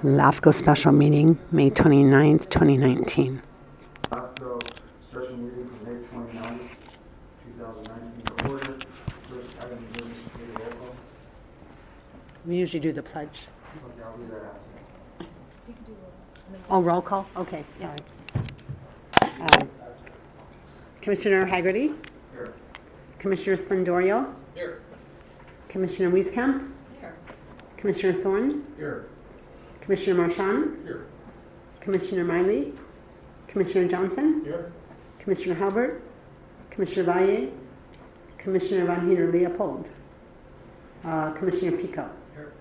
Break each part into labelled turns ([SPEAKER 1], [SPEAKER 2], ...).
[SPEAKER 1] LAFCO Special Meeting, May 29th, 2019.
[SPEAKER 2] LAFCO Special Meeting for May 29th, 2019 to order. First item of business is the roll call.
[SPEAKER 1] We usually do the pledge.
[SPEAKER 2] Okay, I'll do that after.
[SPEAKER 1] Oh, roll call? Okay, sorry. Commissioner Haggerty?
[SPEAKER 2] Here.
[SPEAKER 1] Commissioner Splendorio?
[SPEAKER 2] Here.
[SPEAKER 1] Commissioner Wieskamp?
[SPEAKER 3] Here.
[SPEAKER 1] Commissioner Thorne?
[SPEAKER 2] Here.
[SPEAKER 1] Commissioner Marchand?
[SPEAKER 2] Here.
[SPEAKER 1] Commissioner Miley? Commissioner Johnson?
[SPEAKER 2] Here.
[SPEAKER 1] Commissioner Halbert? Commissioner Valle? Commissioner Van Heater Leopold? Commissioner Pico?
[SPEAKER 2] Here.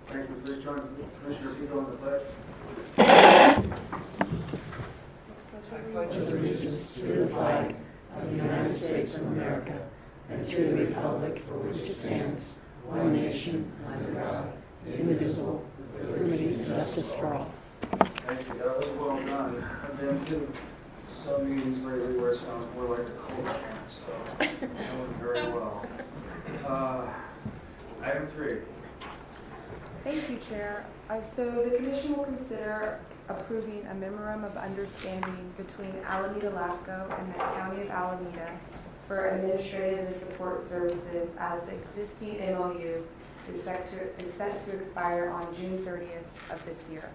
[SPEAKER 2] Thank you. Please join Commissioner Pico in the pledge.
[SPEAKER 1] Pledge allegiance to the flag of the United States of America and to the republic for which it stands, one nation, under God, indivisible, with liberty and justice for all.
[SPEAKER 2] Thank you. That was well done. I've been to some meetings lately where it sounds more like a cold chant, so that went very well. Item 3.
[SPEAKER 3] Thank you, Chair. So the Commission will consider approving a memorandum of understanding between Alameda LAFCO and the County of Alameda for administrative and support services as the existing MOU is set to expire on June 30th of this year.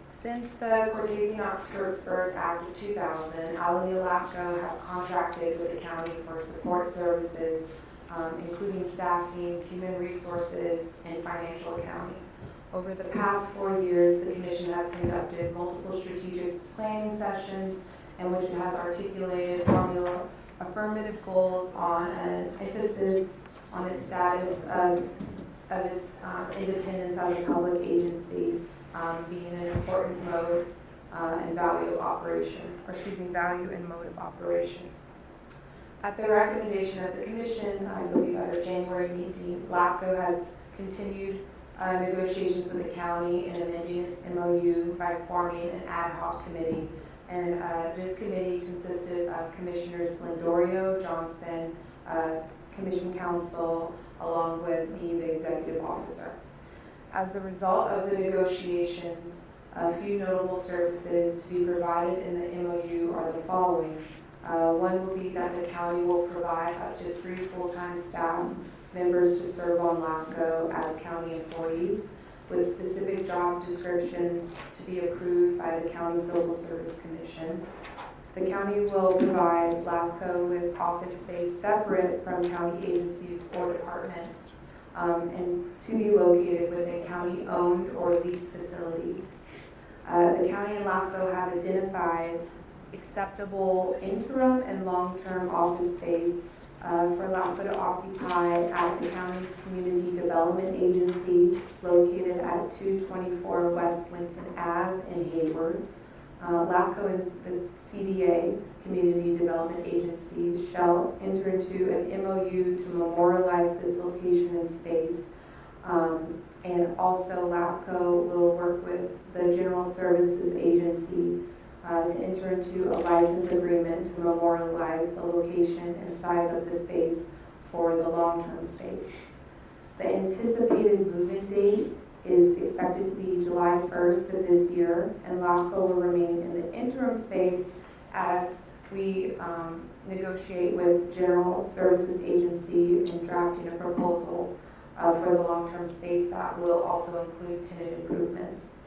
[SPEAKER 3] Since the Cortese-Knox-Hertzberg Act of 2000, Alameda LAFCO has contracted with the county for support services, including staffing, human resources, and financial accounting. Over the past 4 years, the Commission has conducted multiple strategic planning sessions in which it has articulated affirmative goals on an emphasis on its status of its independence as a public agency, being an important mode and value and mode of operation. At the recommendation of the Commission, I believe at our January meeting, LAFCO has continued negotiations with the county and amending its MOU by forming an ad hoc committee. And this committee consisted of Commissioners Splendorio, Johnson, Commission Counsel, along with me, the Executive Officer. As a result of the negotiations, a few notable services to be provided in the MOU are the following. One will be that the county will provide up to 3 full-time staff members to serve on LAFCO as county employees, with specific job descriptions to be approved by the County Civil Service Commission. The county will provide LAFCO with office space separate from county agencies or departments, and to be located within county-owned or leased facilities. The county and LAFCO have identified acceptable interim and long-term office space for LAFCO to occupy at the county's Community Development Agency located at 224 West Winton Ave in Hayward. LAFCO and the CDA, Community Development Agency, shall enter into an MOU to memorialize this location and space. And also LAFCO will work with the General Services Agency to enter into a license agreement to memorialize the location and size of the space for the long-term space. The anticipated move-in date is expected to be July 1st of this year, and LAFCO will remain in the interim space as we negotiate with General Services Agency in drafting a proposal for the long-term space that will also include tenant improvements.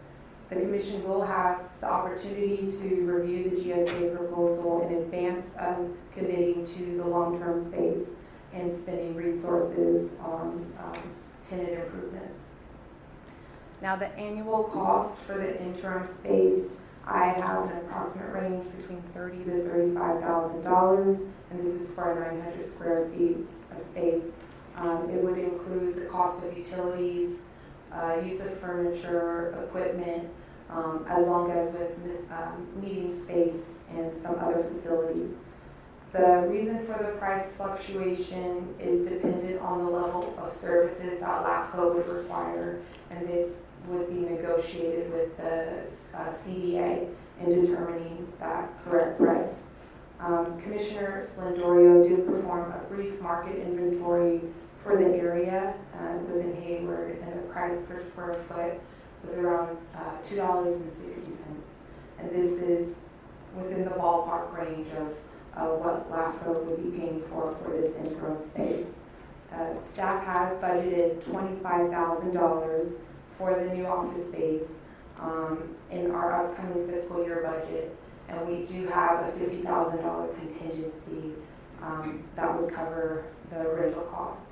[SPEAKER 3] The Commission will have the opportunity to review the GSA proposal in advance of committing to the long-term space and spending resources on tenant improvements. Now, the annual cost for the interim space, I have an approximate range between $30,000 to $35,000, and this is for 900 square feet of space. It would include the cost of utilities, use of furniture, equipment, as long as with meeting space and some other facilities. The reason for the price fluctuation is dependent on the level of services that LAFCO would require, and this would be negotiated with the CDA in determining that correct price. Commissioner Splendorio did perform a brief market inventory for the area within Hayward, and the price per square foot was around $2.60. And this is within the ballpark range of what LAFCO would be paying for this interim space. Staff has budgeted $25,000 for the new office space in our upcoming fiscal year budget, and we do have a $50,000 contingency that would cover the rental costs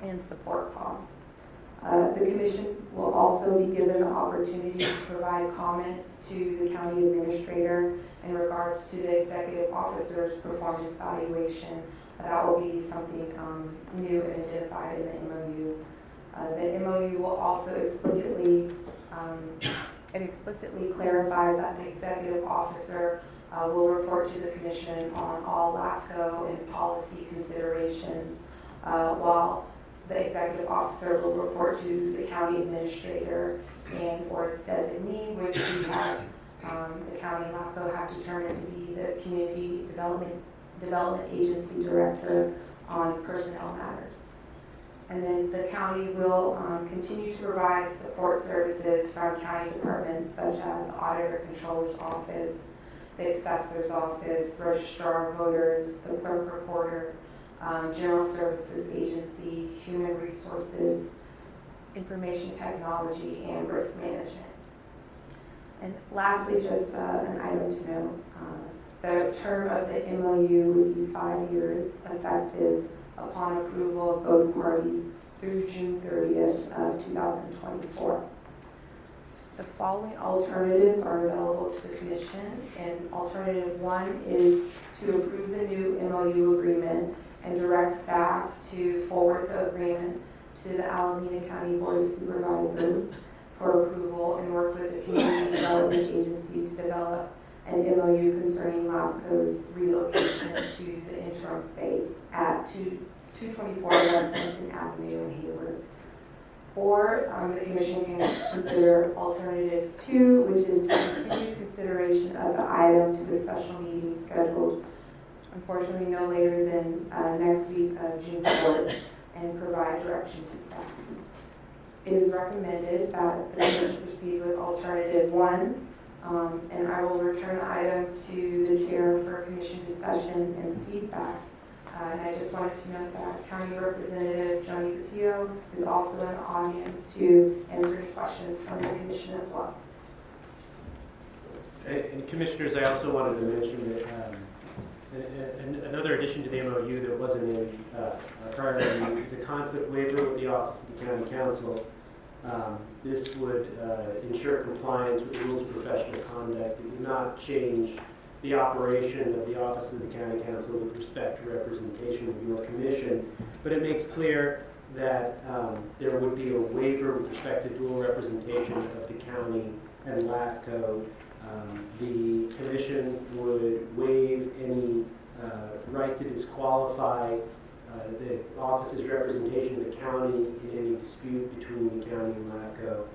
[SPEAKER 3] and support costs. The commission will also be given the opportunity to provide comments to the county administrator in regards to the executive officer's performance evaluation. That will be something new and identified in the MOU. The MOU will also explicitly clarifies that the executive officer will report to the commission on all LAFCO and policy considerations, while the executive officer will report to the county administrator and or its designee, which we have the county LAFCO have determined to be the community development agency director on personnel matters. And then the county will continue to provide support services from county departments such as the Auditor Controller's Office, the Assessor's Office, Registrar of Voters, the Clerk Reporter, General Services Agency, Human Resources, Information Technology, and Risk Management. And lastly, just an item to note, the term of the MOU would be 5 years, effective upon approval of both parties through June 30th of 2024. The following alternatives are available to the commission, and alternative 1 is to approve the new MOU agreement and direct staff to forward the agreement to the Alameda County Board of Supervisors for approval and work with the Community Development Agency to develop an MOU concerning LAFCO's relocation to the interim space at 224 West Linton Avenue in Hayward. Or the commission can consider alternative 2, which is to continue consideration of the item to the special meeting scheduled, unfortunately, no later than next week of June 4th, and provide direction to staff. It is recommended that the commission proceed with alternative 1, and I will return the item to the chair for commission discussion and feedback. And I just wanted to note that County Representative Joni Patillo is also in the audience to answer any questions from the commission as well.
[SPEAKER 4] And commissioners, I also wanted to mention that another addition to the MOU that wasn't in prior MOU is a conflict waiver with the Office of the County Council. This would ensure compliance with the rules of professional conduct. It would not change the operation of the Office of the County Council with respect to representation of your commission, but it makes clear that there would be a waiver with respect to dual representation of the county and LAFCO. The commission would waive any right to disqualify the office's representation of the county in any dispute between the county and LAFCO.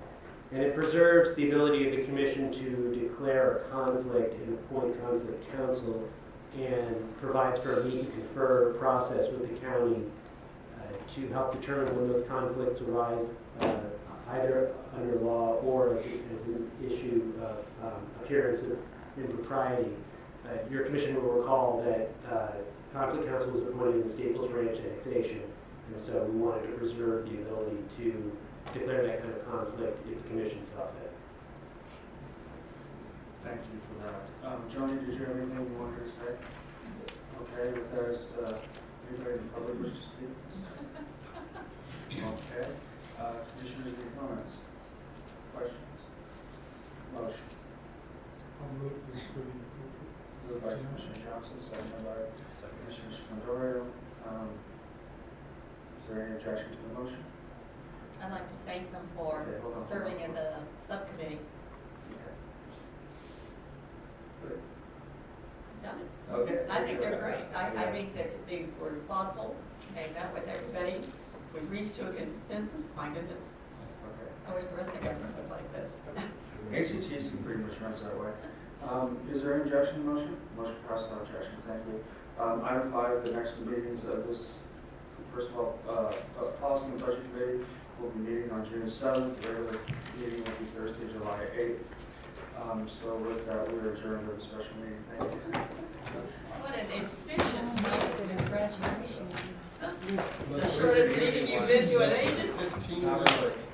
[SPEAKER 4] And it preserves the ability of the commission to declare a conflict and appoint conflict counsel, and provides for a meet and confer process with the county to help determine when those conflicts arise, either under law or as an issue of appearance of impropriety. Your commission will recall that conflict counsel was appointed in the Staples Ranch annexation, and so we wanted to preserve the ability to declare that kind of conflict if the commission saw fit.
[SPEAKER 2] Thank you for that. Joni, did you have anything you wanted to say? Okay, if there's anybody in the public wish to speak? Okay. Commissioners, any comments? Questions? Motion.
[SPEAKER 5] I'll move this screen.
[SPEAKER 2] Moved by Commissioner Johnson, seconded by Commissioner Scandorio. Is there any objection to the motion?
[SPEAKER 6] I'd like to thank them for
[SPEAKER 2] Okay, hold on.
[SPEAKER 6] serving as a subcommittee.
[SPEAKER 2] Good.
[SPEAKER 6] Done it.
[SPEAKER 2] Okay.
[SPEAKER 6] I think they're great. I think that they were thoughtful. They met with everybody. We reached to a consensus. My goodness.
[SPEAKER 2] Okay.
[SPEAKER 6] I wish the rest of government would like this.
[SPEAKER 2] ACTC pretty much runs that way. Is there any objection to the motion? Motion passed, no objection. Thank you. Item 5, the next meetings of this, first of all, Policy and Budget Committee. We'll be meeting on June 7th. The regular meeting will be Thursday, July 8th. So with that, we are adjourned to the special meeting. Thank you.
[SPEAKER 6] What an efficient meeting, congratulations. The shortest meeting you've been to in ages.
[SPEAKER 7] 15 minutes.